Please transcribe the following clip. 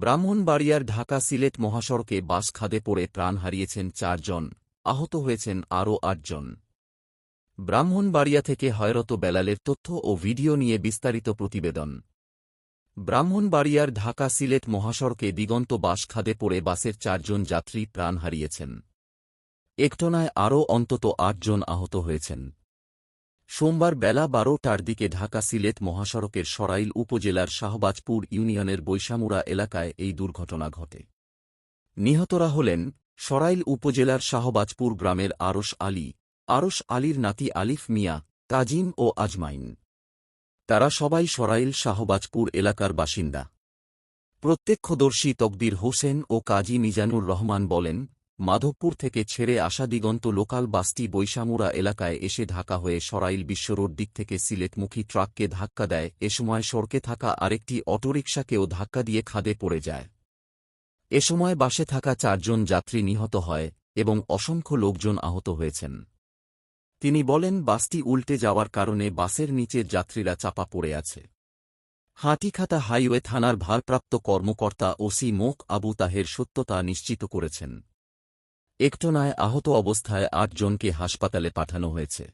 ব্রাহ্মণবাড়িয়ার ঢাকা সিলেট মহাসড়কে বাস খাদে পড়ে প্রাণ হারিয়েছেন ৪ জন, আহত হয়েছেন আরও ৮ জন। ব্রাহ্মণবাড়িয়া থেকে হয়রত বেলালের তথ্য ও ভিডিও নিয়ে বিস্তারিত প্রতিবেদন। ব্রাহ্মণবাড়িয়ার ঢাকা সিলেট মহাসড়কে দিগন্ত বাস খাদে পড়ে বাসের ৪ জন যাত্রী প্রাণ হারিয়েছেন। একটনায় আরও অন্তত ৮ জন আহত হয়েছেন। সোমবার বেলা ১২টার দিকে ঢাকা সিলেট মহাসড়কের সরাইল উপজেলার শাহবাজপুর ইউনিয়নের বৈশামুরা এলাকায় এই দুর্ঘটনা ঘটে। নিহতরা হলেন সরাইল উপজেলার শাহবাজপুর গ্রামের আরশ আলীর নাতি আলিফ মিয়া, তাজিম ও আজমাইন। তারা সবাই সরাইল শাহবাজপুর এলাকার বাসিন্দা। প্রত্যক্ষদর্শী তকদির হোসেন ও কাজী মিজানুর রহমান বলেন, মাধবপুর থেকে ছেড়ে আসা দিগন্ত লোকাল বাসটি বৈশামুরা এলাকায় এসে ঢাকা হয়ে সরাইল বিশ্বরোড দিক থেকে সিলেটমুখী ট্রাককে ধাক্কা দেয়। এ সময় সড়কে থাকা আরেকটি অটোরিকশাকেও ধাক্কা দিয়ে খাদে পড়ে যায়। এ সময় বাসে থাকা ৪ জন যাত্রী নিহত হয় এবং অসংখ্য লোকজন আহত হয়েছেন। তিনি বলেন, বাসটি উল্টে যাওয়ার কারণে বাসের নিচের যাত্রীরা চাপা পড়ে আছে। হাতিখাতা হাইওয়ে থানার ভারপ্রাপ্ত কর্মকর্তা ওসি মোক আবু তাহের সত্যতা নিশ্চিত করেছেন। একটনায় আহত অবস্থায় ৮ জনকে হাসপাতালে পাঠানো হয়েছে।